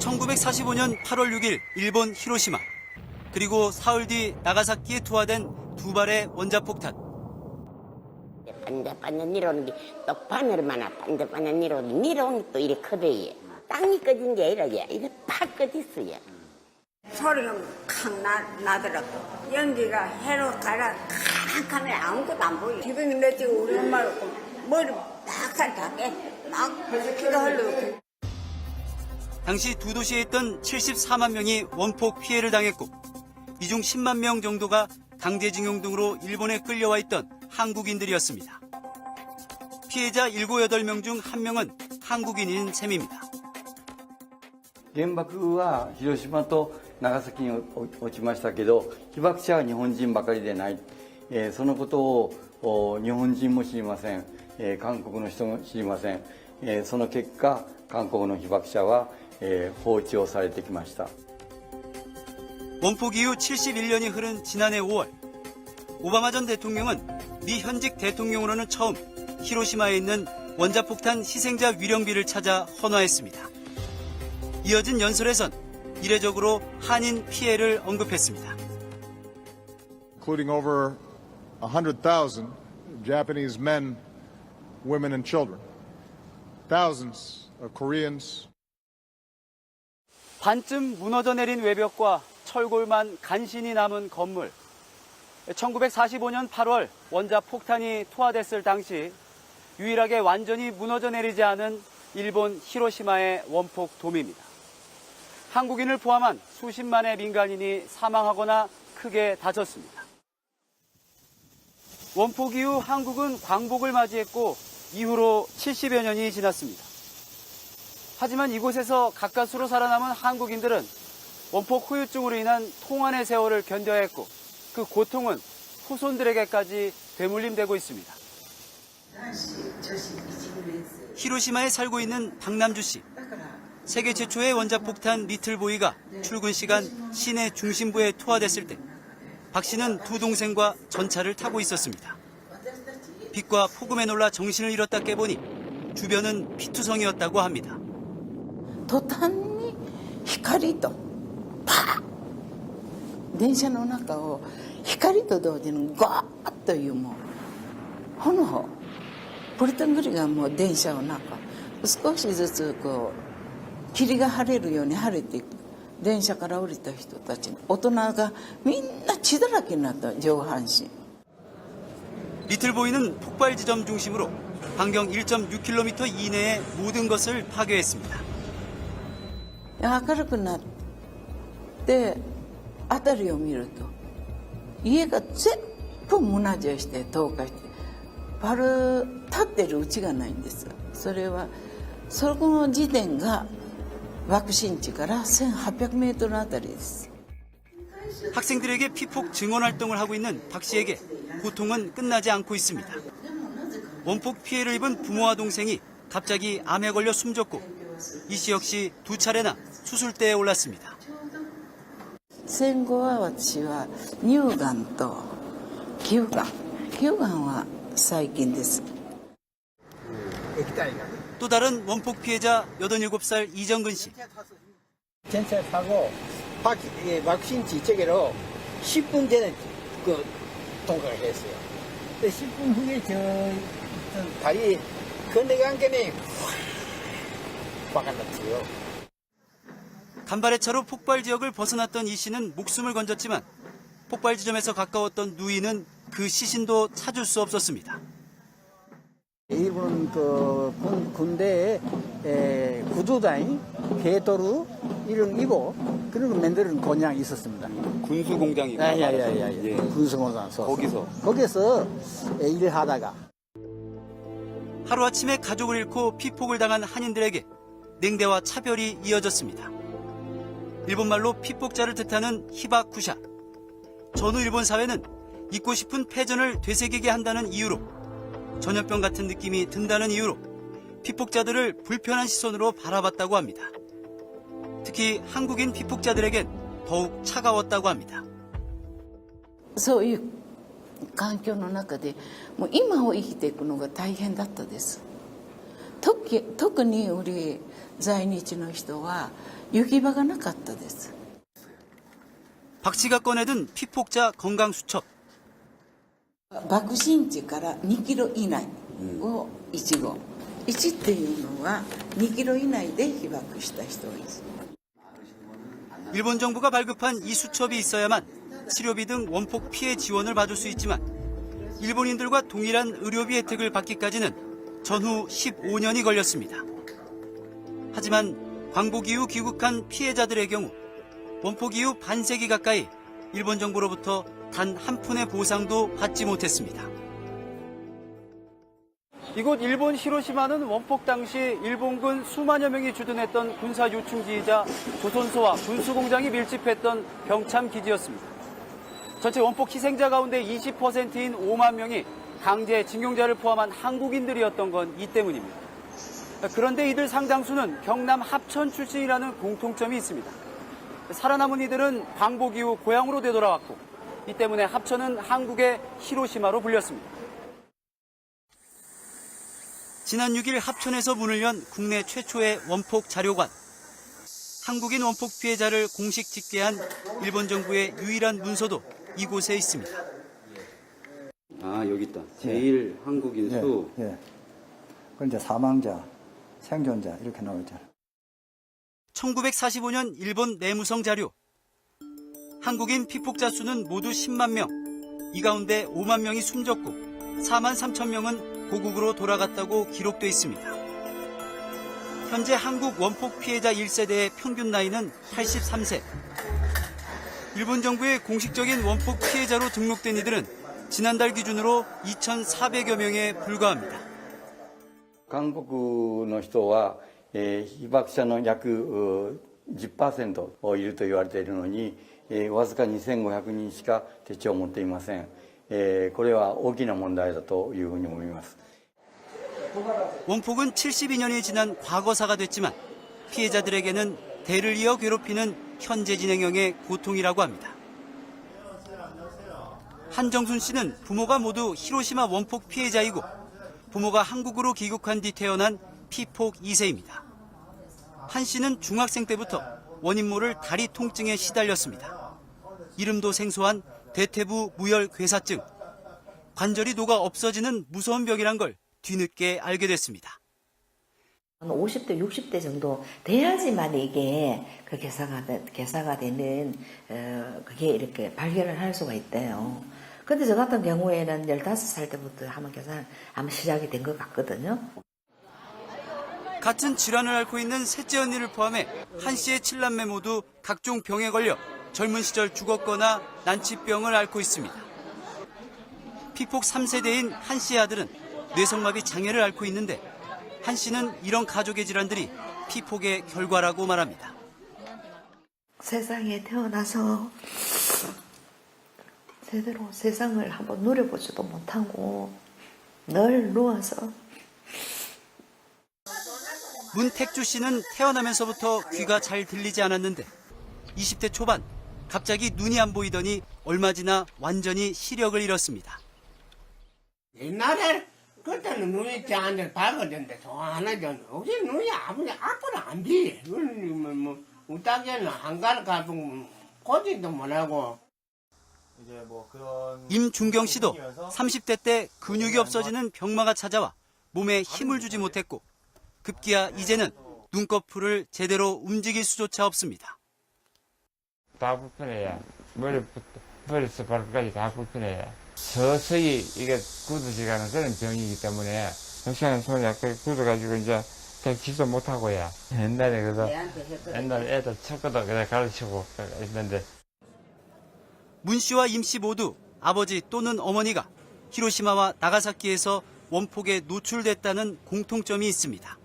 1945년 8월 6일 일본 히로시마, 그리고 사흘 뒤 나가사키에 투하된 두 발의 원자폭탄. 반대반대 내려오는 게 또 바늘만 반대반대 내려오는 게 또 이렇게 커져요. 땅이 꺼진 게 아니라 이게 팍 꺼졌어요. 소리가 칵 나더라고. 연기가 해로 가라 캄캄해 아무것도 안 보여. 기분이 내지고 우리 엄마를 머리 팍살 닿게 막 피가 흘러요. 당시 두 도시에 있던 74만 명이 원폭 피해를 당했고 이 중 10만 명 정도가 강제징용 등으로 일본에 끌려와 있던 한국인들이었습니다. 피해자 7, 8명 중 1명은 한국인인 셈입니다. 原爆は広島と長崎に落ちましたけど、被爆者は日本人ばかりでない。そのことを日本人も知りません。韓国の人も知りません。その結果、韓国の被爆者は放置をされてきました。 원폭 이후 71년이 흐른 지난해 5월, 오바마 전 대통령은 미 현직 대통령으로는 처음 히로시마에 있는 원자폭탄 희생자 위령비를 찾아 헌화했습니다. 이어진 연설에선 이례적으로 한인 피해를 언급했습니다. Including over 100,000 Japanese men, women and children. Thousands of Koreans. 반쯤 무너져 내린 외벽과 철골만 간신히 남은 건물. 1945년 8월 원자폭탄이 투하됐을 당시 유일하게 완전히 무너져 내리지 않은 일본 히로시마의 원폭 돔입니다. 한국인을 포함한 수십만의 민간인이 사망하거나 크게 다쳤습니다. 원폭 이후 한국은 광복을 맞이했고 이후로 70여 년이 지났습니다. 하지만 이곳에서 가까스로 살아남은 한국인들은 원폭 후유증으로 인한 통한의 세월을 견뎌야 했고 그 고통은 후손들에게까지 되물림되고 있습니다. 히로시마에 살고 있는 박남주 씨. 세계 최초의 원자폭탄 리틀보이가 출근 시간 시내 중심부에 투하됐을 때 박 씨는 두 동생과 전차를 타고 있었습니다. 빛과 폭음에 놀라 정신을 잃었다 깨보니 주변은 피투성이었다고 합니다. 途端に光とパー電車の中を光と同時にゴーッというもう炎ポリタングリがもう電車の中少しずつこう霧が晴れるように晴れていく電車から降りた人たち大人がみんな血だらけになった上半身 리틀보이는 폭발 지점 중심으로 반경 1.6km 이내의 모든 것을 파괴했습니다. 明るくなって辺りを見ると家が全部無じして倒壊して立ってる家がないんです。それはそこの時点が爆心地から1800メートルあたりです。 학생들에게 피폭 증원 활동을 하고 있는 박 씨에게 고통은 끝나지 않고 있습니다. 원폭 피해를 입은 부모와 동생이 갑자기 암에 걸려 숨졌고 이 씨 역시 두 차례나 수술대에 올랐습니다. 戦後は私は乳がんと皮膚がんは最近です。 또 다른 원폭 피해자 87살 이정근 씨. 전차 타고 박신지 쪽으로 10분 전에 통과를 했어요. 근데 10분 후에 저 다리 건너간 김에 확 박아놨어요. 간발의 차로 폭발 지역을 벗어났던 이 씨는 목숨을 건졌지만 폭발 지점에서 가까웠던 누이는 그 시신도 찾을 수 없었습니다. 일본 군대의 구조단, 개도루 이런 이고 그런 거 만드는 공장이 있었습니다. 군수 공장이고. 예. 군수 공장. 거기서 일을 하다가 하루아침에 가족을 잃고 피폭을 당한 한인들에게 냉대와 차별이 이어졌습니다. 일본말로 피폭자를 뜻하는 히바쿠샤. 전후 일본 사회는 잊고 싶은 패전을 되새기게 한다는 이유로 전염병 같은 느낌이 든다는 이유로 피폭자들을 불편한 시선으로 바라봤다고 합니다. 특히 한국인 피폭자들에겐 더욱 차가웠다고 합니다. そういう環境の中でもう今を生きていくのが大変だったです。特特に 우리 在日の人は行き場がなかったです。 박 씨가 꺼내든 피폭자 건강수첩. 爆心地から2キロ以内を1号。1っていうのは2キロ以内で被爆した人です。 일본 정부가 발급한 이 수첩이 있어야만 치료비 등 원폭 피해 지원을 받을 수 있지만 일본인들과 동일한 의료비 혜택을 받기까지는 전후 15년이 걸렸습니다. 하지만 광복 이후 귀국한 피해자들의 경우 원폭 이후 반세기 가까이 일본 정부로부터 단 한 푼의 보상도 받지 못했습니다. 이곳 일본 히로시마는 원폭 당시 일본군 수만여 명이 주둔했던 군사 요충지이자 조선소와 군수공장이 밀집했던 병참 기지였습니다. 전체 원폭 희생자 가운데 20%인 5만 명이 강제 징용자를 포함한 한국인들이었던 건 이 때문입니다. 그런데 이들 상당수는 경남 합천 출신이라는 공통점이 있습니다. 살아남은 이들은 광복 이후 고향으로 되돌아왔고 이 때문에 합천은 한국의 히로시마로 불렸습니다. 지난 6일 합천에서 문을 연 국내 최초의 원폭 자료관. 한국인 원폭 피해자를 공식 집계한 일본 정부의 유일한 문서도 이곳에 있습니다. 아, 여기 있다. 제일 한국인 수. 예. 그건 이제 사망자, 생존자 이렇게 나와 있잖아요. 1945년 일본 내무성 자료. 한국인 피폭자 수는 모두 10만 명. 이 가운데 5만 명이 숨졌고 4만 3천 명은 고국으로 돌아갔다고 기록돼 있습니다. 현재 한국 원폭 피해자 1세대의 평균 나이는 83세. 일본 정부의 공식적인 원폭 피해자로 등록된 이들은 지난달 기준으로 2,400여 명에 불과합니다. 韓国の人は、被爆者の約 10% いると言われているのに、わずか2500人しか手帳を持っていません。これは大きな問題だというふうに思います。 원폭은 72년이 지난 과거사가 됐지만 피해자들에게는 대를 이어 괴롭히는 현재 진행형의 고통이라고 합니다. 한정순 씨는 부모가 모두 히로시마 원폭 피해자이고 부모가 한국으로 귀국한 뒤 태어난 피폭 2세입니다. 한 씨는 중학생 때부터 원인 모를 다리 통증에 시달렸습니다. 이름도 생소한 대퇴부 무혈괴사증. 관절이 녹아 없어지는 무서운 병이란 걸 뒤늦게 알게 됐습니다. 50대, 60대 정도 돼야지만 이게 그 개사가 되는 그게 이렇게 발견을 할 수가 있대요. 근데 저 같은 경우에는 15살 때부터 한번 계산 아마 시작이 된 것 같거든요. 같은 질환을 앓고 있는 셋째 언니를 포함해 한 씨의 7남매 모두 각종 병에 걸려 젊은 시절 죽었거나 난치병을 앓고 있습니다. 피폭 3세대인 한 씨의 아들은 뇌성마비 장애를 앓고 있는데 한 씨는 이런 가족의 질환들이 피폭의 결과라고 말합니다. 세상에 태어나서 제대로 세상을 한번 누려보지도 못하고 늘 누워서. 문택주 씨는 태어나면서부터 귀가 잘 들리지 않았는데 20대 초반 갑자기 눈이 안 보이더니 얼마 지나 완전히 시력을 잃었습니다. 옛날에 그때는 눈이 짠데 밝아졌는데 좋아하나죠. 요새 눈이 아무리 앞으로 안 비. 뭐 우다게는 한가를 가지고 고지도 못하고. 임중경 씨도 30대 때 근육이 없어지는 병마가 찾아와 몸에 힘을 주지 못했고 급기야 이제는 눈꺼풀을 제대로 움직일 수조차 없습니다. 다 불편해요. 머리부터 발끝까지 다 불편해요. 서서히 이게 굳어지가는 그런 병이기 때문에 역시나 손이 약간 굳어가지고 이제 잘 기도 못하고요. 옛날에 그래서 옛날에 애들 쳤거든 그래 가르치고 했는데. 문 씨와 임 씨 모두 아버지 또는 어머니가 히로시마와 나가사키에서 원폭에 노출됐다는 공통점이 있습니다.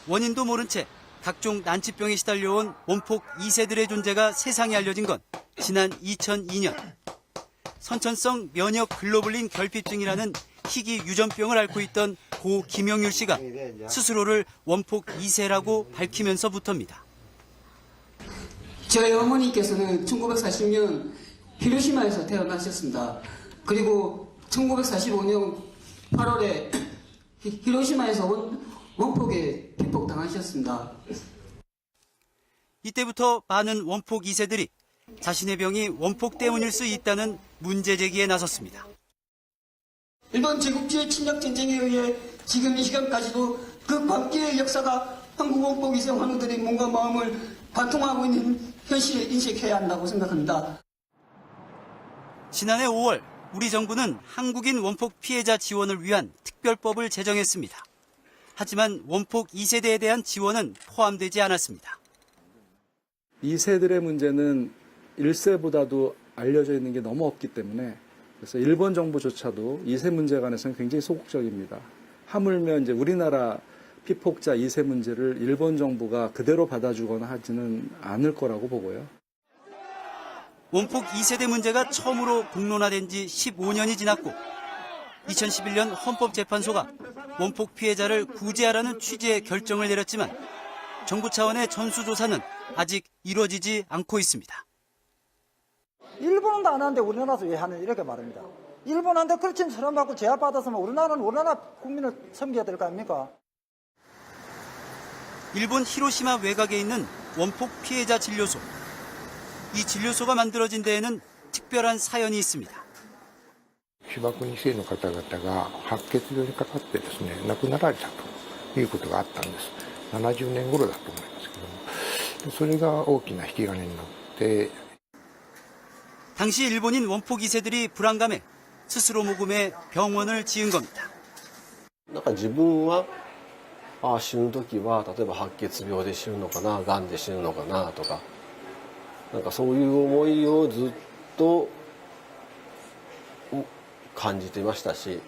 원인도 모른 채 각종 난치병에 시달려온 원폭 2세들의 존재가 세상에 알려진 건 지난 2002년. 선천성 면역 글로불린 결핍증이라는 희귀 유전병을 앓고 있던 고 김영률 씨가 스스로를 원폭 2세라고 밝히면서부터입니다. 저희 어머니께서는 1940년 히로시마에서 태어나셨습니다. 그리고 1945년 8월에 히로시마에서 원폭에 피폭 당하셨습니다. 이때부터 많은 원폭 2세들이 자신의 병이 원폭 때문일 수 있다는 문제 제기에 나섰습니다. 일본 제국주의 침략 전쟁에 의해 지금 이 시간까지도 그 광기의 역사가 한국 원폭 2세 환우들의 몸과 마음을 관통하고 있는 현실에 인식해야 한다고 생각합니다. 지난해 5월 우리 정부는 한국인 원폭 피해자 지원을 위한 특별법을 제정했습니다. 하지만 원폭 2세대에 대한 지원은 포함되지 않았습니다. 2세들의 문제는 1세보다도 알려져 있는 게 너무 없기 때문에 그래서 일본 정부조차도 2세 문제에 관해서는 굉장히 소극적입니다. 하물며 이제 우리나라 피폭자 2세 문제를 일본 정부가 그대로 받아주거나 하지는 않을 거라고 보고요. 원폭 2세대 문제가 처음으로 공론화된 지 15년이 지났고 2011년 헌법재판소가 원폭 피해자를 구제하라는 취지의 결정을 내렸지만 정부 차원의 전수조사는 아직 이루어지지 않고 있습니다. 일본도 안 하는데 우리나라에서 왜 하는 이렇게 말합니다. 일본한테 그렇게 처럼받고 제압받았으면 우리나라는 우리나라 국민을 섬겨야 될 거 아닙니까? 일본 히로시마 외곽에 있는 원폭 피해자 진료소. 이 진료소가 만들어진 데에는 특별한 사연이 있습니다. 被爆2世の方々が白血病にかかってですね、亡くなられたということがあったんです。70年頃だと思いますけども、それが大きな引き金になって。 당시 일본인 원폭 2세들이 불안감에 스스로 모금해 병원을 지은 겁니다. なんか自分は死ぬ時は例えば白血病で死ぬのかな、がんで死ぬのかなとか、なんかそういう思いをずっと感じていましたし.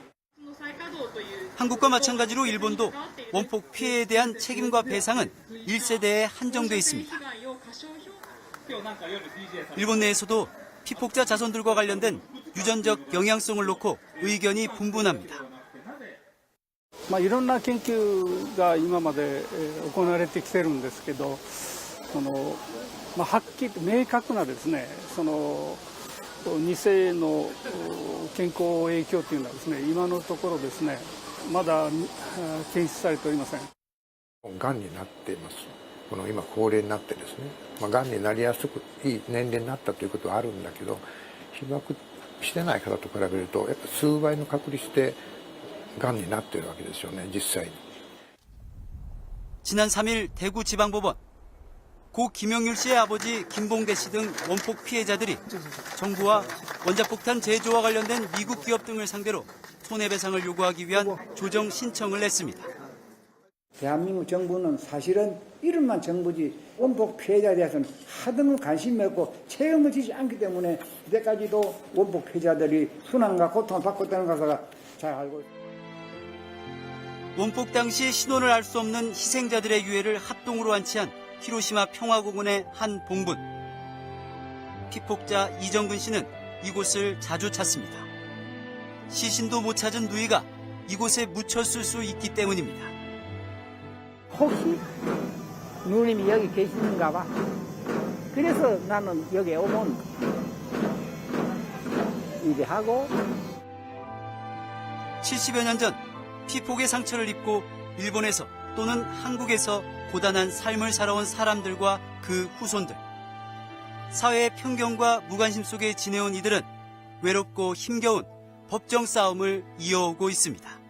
한국과 마찬가지로 일본도 원폭 피해에 대한 책임과 배상은 1세대에 한정돼 있습니다. 일본 내에서도 피폭자 자손들과 관련된 유전적 영향성을 놓고 의견이 분분합니다. いろんな研究が今まで行われてきてるんですけど、はっきり明確なですね、2世の健康影響というのはですね、今のところですね、まだ検出されておりません。がんになっています。今高齢になってですね、がんになりやすくいい年齢になったということはあるんだけど、被爆してない方と比べるとやっぱ数倍の確率でがんになっているわけですよね、実際に。 지난 3일 대구지방법원. 고 김영률 씨의 아버지 김봉대 씨 등 원폭 피해자들이 정부와 원자폭탄 제조와 관련된 미국 기업 등을 상대로 손해배상을 요구하기 위한 조정 신청을 냈습니다. 대한민국 정부는 사실은 이름만 정부지 원폭 피해자에 대해서는 하등 관심이 없고 책임을 지지 않기 때문에 이때까지도 원폭 피해자들이 순환과 고통을 받고 있다는 것을 잘 알고 있습니다. 원폭 당시 신원을 알 수 없는 희생자들의 유해를 합동으로 안치한 히로시마 평화공원의 한 봉분. 피폭자 이정근 씨는 이곳을 자주 찾습니다. 시신도 못 찾은 누이가 이곳에 묻혔을 수 있기 때문입니다. 혹시 누님이 여기 계시는가 봐. 그래서 나는 여기 오면 이제 하고. 70여 년 전 피폭의 상처를 입고 일본에서 또는 한국에서 고단한 삶을 살아온 사람들과 그 후손들. 사회의 편견과 무관심 속에 지내온 이들은 외롭고 힘겨운 법정 싸움을 이어오고 있습니다.